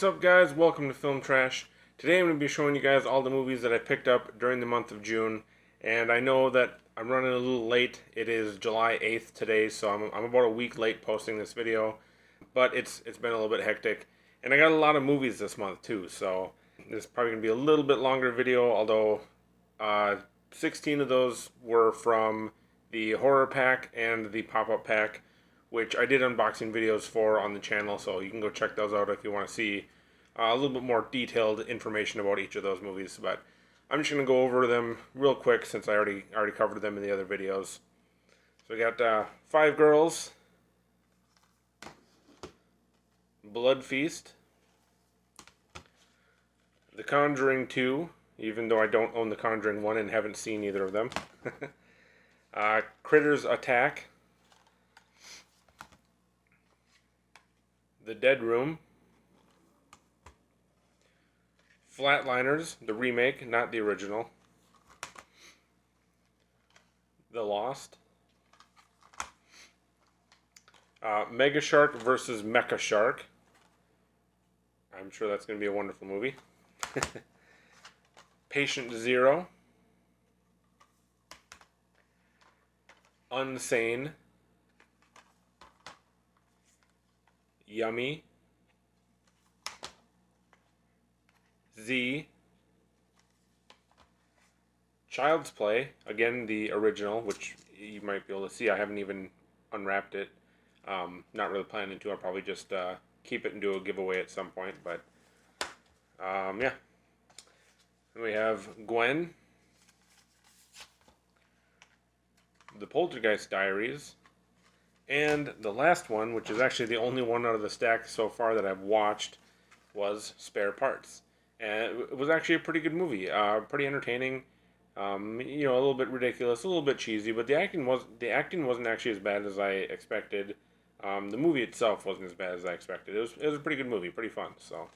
What's up, guys? Welcome to Film Trash. Today I'm going to be showing you guys all the movies that I picked up during the month of June. And I know that I'm running a little late. It is July 8th today, so I'm about a week late posting this video. But it's been a little bit hectic. And I got a lot of movies this month too, so this is probably going to be a little bit longer video, although 16 of those were from the horror pack and the pop-up pack, which I did unboxing videos for on the channel, so you can go check those out if you want to see a little bit more detailed information about each of those movies. But I'm just going to go over them real quick since I already covered them in the other videos. So we got Five Girls, Blood Feast, The Conjuring 2, even though I don't own The Conjuring 1 and haven't seen either of them. Critters Attack, The Dead Room, Flatliners, the remake, not the original, The Lost, Mega Shark versus Mecha Shark. I'm sure that's going to be a wonderful movie. Patient Zero, Unsane, Yummy, Z, Child's Play, again the original, which you might be able to see. I haven't even unwrapped it. Not really planning to. I'll probably just keep it and do a giveaway at some point. But yeah. Then we have Gwen, The Poltergeist Diaries, and the last one, which is actually the only one out of the stack so far that I've watched, was Spare Parts. And it was actually a pretty good movie, pretty entertaining. You know, a little bit ridiculous, a little bit cheesy, but the acting wasn't actually as bad as I expected. The movie itself wasn't as bad as I expected. It was a pretty good movie, pretty fun. So,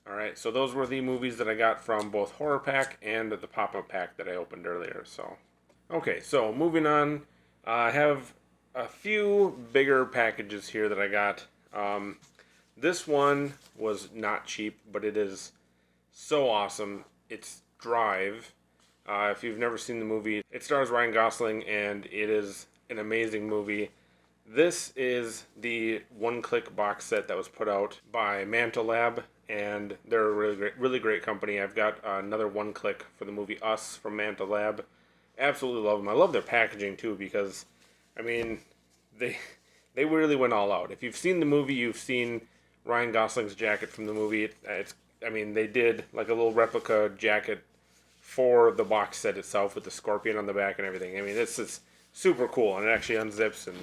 all right, so those were the movies that I got from both Horror Pack and the pop-up pack that I opened earlier. So, okay, so moving on, I have a few bigger packages here that I got. This one was not cheap, but it is so awesome. It's Drive. If you've never seen the movie, it stars Ryan Gosling, and it is an amazing movie. This is the one-click box set that was put out by Mantle Lab, and they're a really great company. I've got another one-click for the movie Us from Mantle Lab. Absolutely love them. I love their packaging too, because I mean, they really went all out. If you've seen the movie, you've seen Ryan Gosling's jacket from the movie. I mean, they did like a little replica jacket for the box set itself with the scorpion on the back and everything. I mean, this is super cool, and it actually unzips, and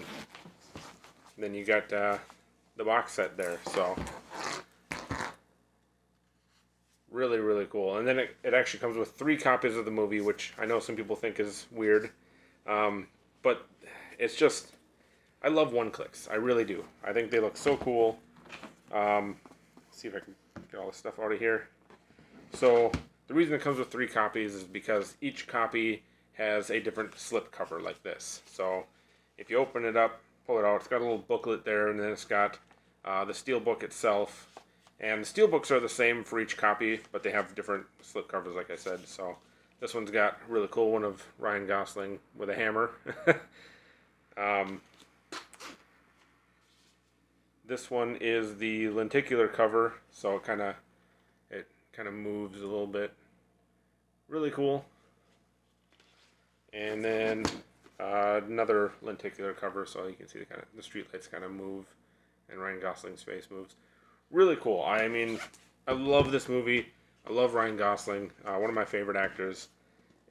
then you got the box set there. So really, really cool. And then it actually comes with 3 copies of the movie, which I know some people think is weird. But it's just, I love one-clicks. I really do. I think they look so cool. See if I can get all this stuff out of here. So the reason it comes with 3 copies is because each copy has a different slip cover like this. So if you open it up, pull it out, it's got a little booklet there, and then it's got the Steelbook itself. And the Steelbooks are the same for each copy, but they have different slip covers, like I said. So this one's got a really cool one of Ryan Gosling with a hammer. This one is the lenticular cover, so it kind of moves a little bit. Really cool. And then another lenticular cover, so you can see the streetlights kind of move, and Ryan Gosling's face moves. Really cool. I mean, I love this movie. I love Ryan Gosling, one of my favorite actors,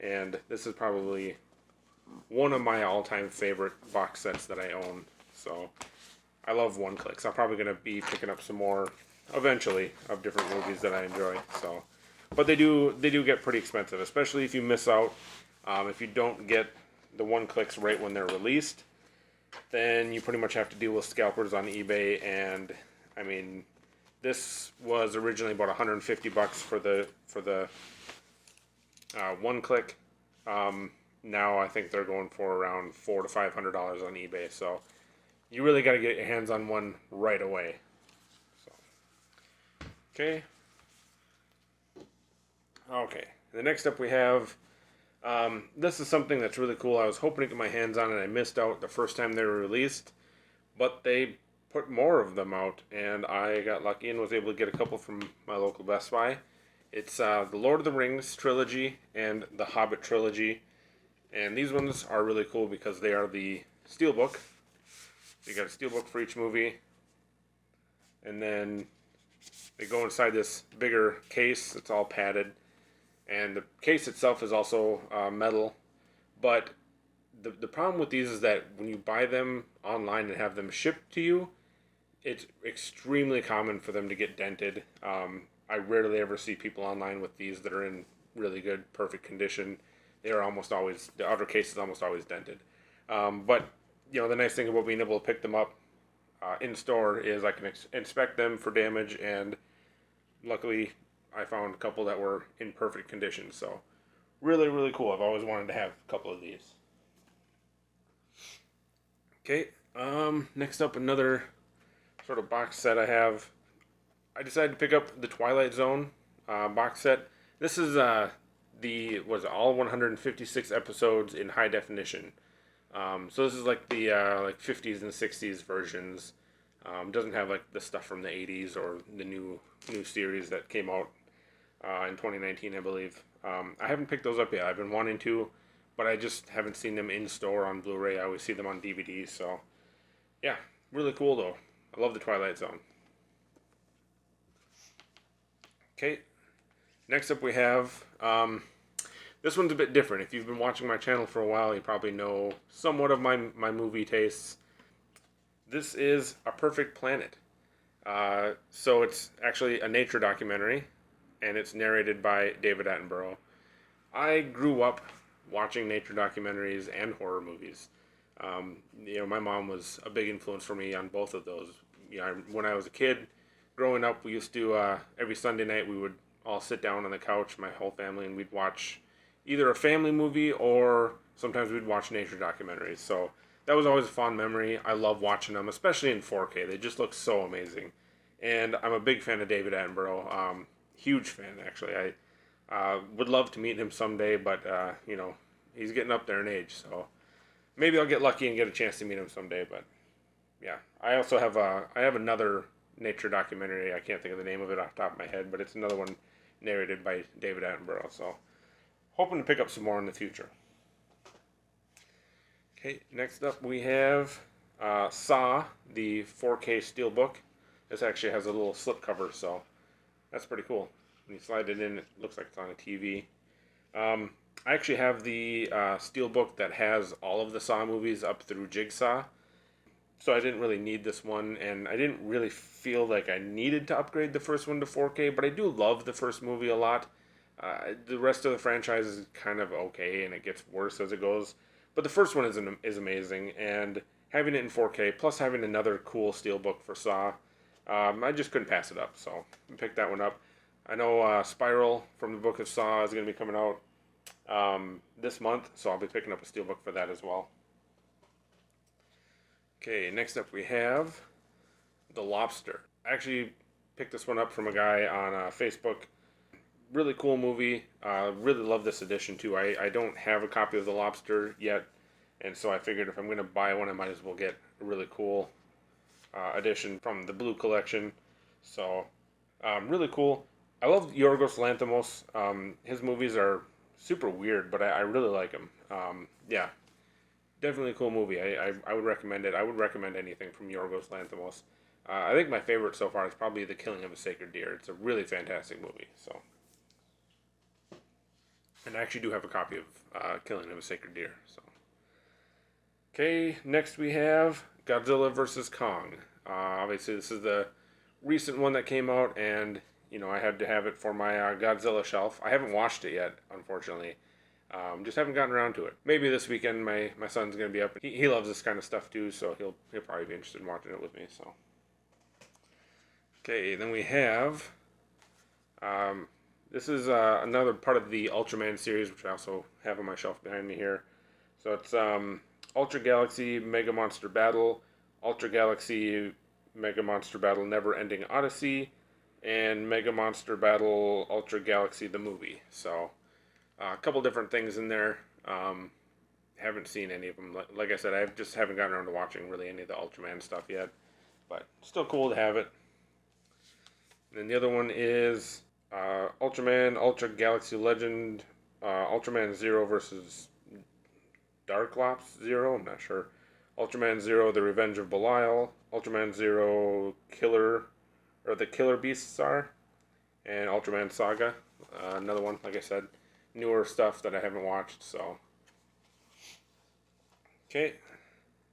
and this is probably one of my all-time favorite box sets that I own. So I love one-clicks. I'm probably going to be picking up some more eventually of different movies that I enjoy. So, but they do get pretty expensive, especially if you miss out. If you don't get the one-clicks right when they're released, then you pretty much have to deal with scalpers on eBay. And I mean, this was originally about $150 for the one-click. Now I think they're going for around $400 to $500 on eBay. So you really got to get your hands on one right away. So Okay. Okay. The next up we have, this is something that's really cool. I was hoping to get my hands on it. I missed out the first time they were released, but they put more of them out, and I got lucky and was able to get a couple from my local Best Buy. It's the Lord of the Rings trilogy and the Hobbit trilogy, and these ones are really cool because they are the Steelbook. So you got a Steelbook for each movie, and then they go inside this bigger case. It's all padded, and the case itself is also metal, but the problem with these is that when you buy them online and have them shipped to you, it's extremely common for them to get dented. I rarely ever see people online with these that are in really good, perfect condition. They are almost always, the outer case is almost always dented. But, you know, the nice thing about being able to pick them up in store is I can inspect them for damage, and luckily I found a couple that were in perfect condition. So, really, really cool. I've always wanted to have a couple of these. Okay, next up, another sort of box set I have. I decided to pick up the Twilight Zone box set. This is all 156 episodes in high definition. So this is like the like 50s and 60s versions. Doesn't have like the stuff from the 80s or the new series that came out in 2019, I believe. I haven't picked those up yet. I've been wanting to, but I just haven't seen them in store on Blu-ray. I always see them on DVD. So yeah, really cool though. I love the Twilight Zone. Okay, next up we have, this one's a bit different. If you've been watching my channel for a while, you probably know somewhat of my movie tastes. This is A Perfect Planet. So it's actually a nature documentary, and it's narrated by David Attenborough. I grew up watching nature documentaries and horror movies. You know, my mom was a big influence for me on both of those. You know, when I was a kid, growing up, we used to, every Sunday night, we would all sit down on the couch, my whole family, and we'd watch either a family movie or sometimes we'd watch nature documentaries. So that was always a fond memory. I love watching them, especially in 4K. They just look so amazing. And I'm a big fan of David Attenborough. Huge fan, actually. I would love to meet him someday, but, you know, he's getting up there in age, so maybe I'll get lucky and get a chance to meet him someday, but yeah. I also have another nature documentary. I can't think of the name of it off the top of my head, but it's another one narrated by David Attenborough, so hoping to pick up some more in the future. Okay, next up we have Saw, the 4K Steelbook. This actually has a little slipcover, so that's pretty cool. When you slide it in, it looks like it's on a TV. I actually have the Steelbook that has all of the Saw movies up through Jigsaw. So I didn't really need this one, and I didn't really feel like I needed to upgrade the first one to 4K, but I do love the first movie a lot. The rest of the franchise is kind of okay, and it gets worse as it goes. But the first one is amazing, and having it in 4K, plus having another cool Steelbook for Saw, I just couldn't pass it up, so I picked that one up. I know Spiral from the Book of Saw is going to be coming out this month, so I'll be picking up a Steelbook for that as well. Okay, next up we have The Lobster. I actually picked this one up from a guy on Facebook. Really cool movie. Really love this edition too. I don't have a copy of The Lobster yet, and so I figured if I'm going to buy one, I might as well get a really cool edition from the Blue Collection. So, really cool. I love Yorgos Lanthimos. His movies are super weird, but I really like him. Yeah. Definitely a cool movie. I would recommend it. I would recommend anything from Yorgos Lanthimos. I think my favorite so far is probably The Killing of a Sacred Deer. It's a really fantastic movie. So, and I actually do have a copy of Killing of a Sacred Deer. So, okay, next we have Godzilla vs. Kong. Obviously, this is the recent one that came out, and you know I had to have it for my Godzilla shelf. I haven't watched it yet, unfortunately. Just haven't gotten around to it. Maybe this weekend my son's going to be up. He loves this kind of stuff too, so he'll probably be interested in watching it with me. So, okay, then we have, this is another part of the Ultraman series, which I also have on my shelf behind me here. So it's Ultra Galaxy Mega Monster Battle, Ultra Galaxy Mega Monster Battle Never Ending Odyssey, and Mega Monster Battle Ultra Galaxy the movie. So a couple different things in there. Haven't seen any of them. Like I said, I just haven't gotten around to watching really any of the Ultraman stuff yet. But still cool to have it. And then the other one is Ultraman Ultra Galaxy Legend Ultraman Zero versus Darklops Zero. I'm not sure. Ultraman Zero: The Revenge of Belial. Ultraman Zero Killer, or the Killer Beasts are, and Ultraman Saga. Another one, like I said, newer stuff that I haven't watched. So, okay.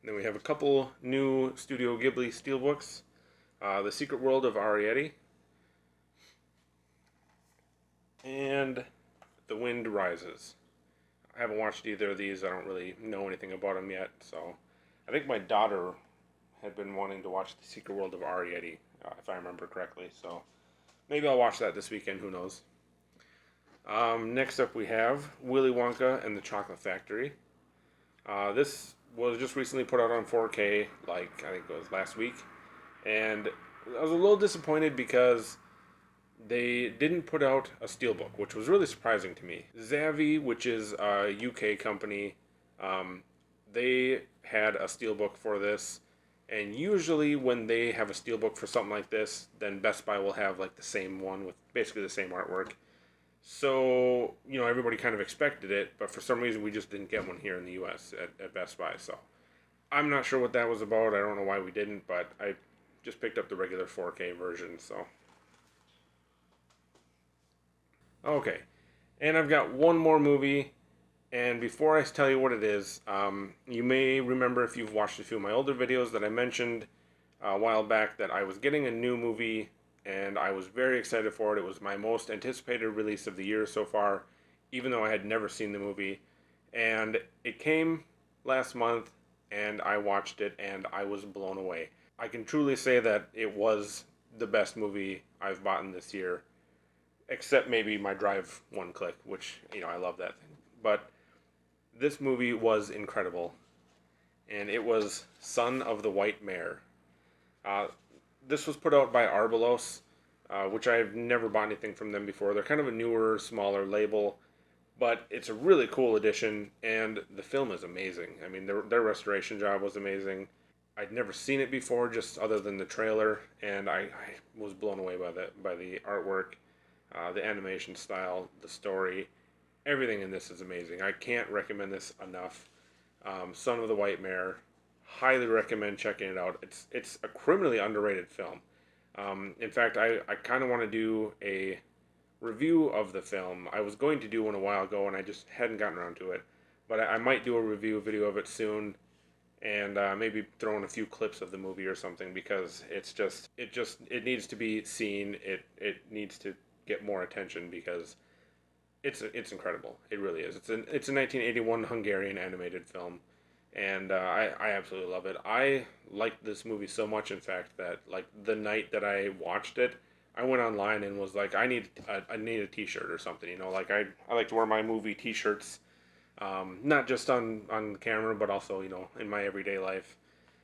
Then we have a couple new Studio Ghibli Steelbooks. The Secret World of Arrietty and The Wind Rises. I haven't watched either of these. I don't really know anything about them yet. So, I think my daughter had been wanting to watch The Secret World of Arrietty, if I remember correctly. So, maybe I'll watch that this weekend. Who knows? Next up we have Willy Wonka and the Chocolate Factory. This was just recently put out on 4K, like I think it was last week. And I was a little disappointed because they didn't put out a steelbook, which was really surprising to me. Zavvi, which is a UK company, they had a steelbook for this. And usually when they have a steelbook for something like this, then Best Buy will have like the same one with basically the same artwork. So, everybody kind of expected it, but for some reason we just didn't get one here in the US at Best Buy. So, I'm not sure what that was about. I don't know why we didn't, but I just picked up the regular 4K version, so. Okay, and I've got one more movie, and before I tell you what it is, you may remember if you've watched a few of my older videos that I mentioned a while back that I was getting a new movie, and I was very excited for it. It was my most anticipated release of the year so far, even though I had never seen the movie. And it came last month, and I watched it, and I was blown away. I can truly say that it was the best movie I've bought this year, except maybe my Drive One Click, which, I love that thing. But this movie was incredible, and it was Son of the White Mare. This was put out by Arbalos, which I've never bought anything from them before. They're kind of a newer, smaller label, but it's a really cool edition, and the film is amazing. I mean, their restoration job was amazing. I'd never seen it before, just other than the trailer, and I was blown away by the artwork, the animation style, the story. Everything in this is amazing. I can't recommend this enough. Son of the White Mare. Highly recommend checking it out. It's a criminally underrated film. In fact, I kind of want to do a review of the film. I was going to do one a while ago, and I just hadn't gotten around to it. But I might do a review video of it soon, and maybe throw in a few clips of the movie or something, because it needs to be seen. It needs to get more attention because it's incredible. It really is. It's a 1981 Hungarian animated film. And I absolutely love it. I liked this movie so much, in fact, that like the night that I watched it, I went online and was like, I need a T-shirt or something. Like I like to wear my movie T-shirts, not just on camera, but also in my everyday life.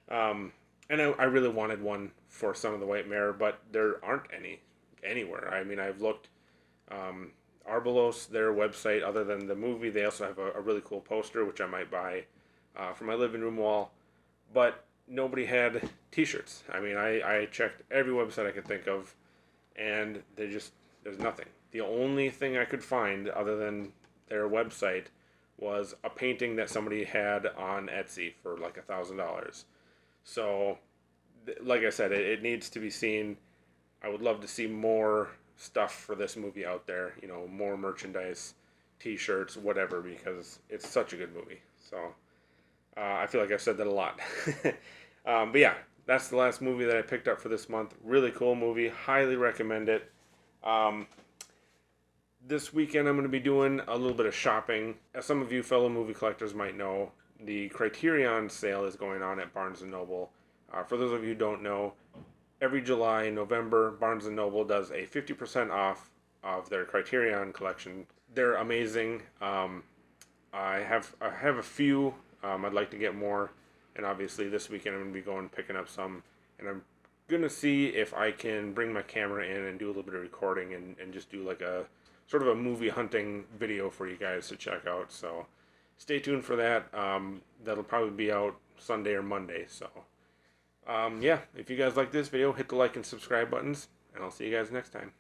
And I really wanted one for Son of the White Mare, but there aren't any anywhere. I mean, I've looked. Arbalos, their website, other than the movie, they also have a really cool poster which I might buy. For my living room wall, but nobody had T-shirts. I mean, I checked every website I could think of, and there's nothing. The only thing I could find other than their website was a painting that somebody had on Etsy for like $1,000. So, like I said, it needs to be seen. I would love to see more stuff for this movie out there. More merchandise, T-shirts, whatever, because it's such a good movie. So. I feel like I've said that a lot. But yeah, that's the last movie that I picked up for this month. Really cool movie. Highly recommend it. This weekend I'm going to be doing a little bit of shopping. As some of you fellow movie collectors might know, the Criterion sale is going on at Barnes & Noble. For those of you who don't know, every July and November, Barnes & Noble does a 50% off of their Criterion collection. They're amazing. I have a few. I'd like to get more, and obviously this weekend I'm going to be picking up some, and I'm gonna see if I can bring my camera in and do a little bit of recording and just do like a sort of a movie hunting video for you guys to check out. So stay tuned for that. That'll probably be out Sunday or Monday. So yeah, if you guys like this video, hit the like and subscribe buttons, and I'll see you guys next time.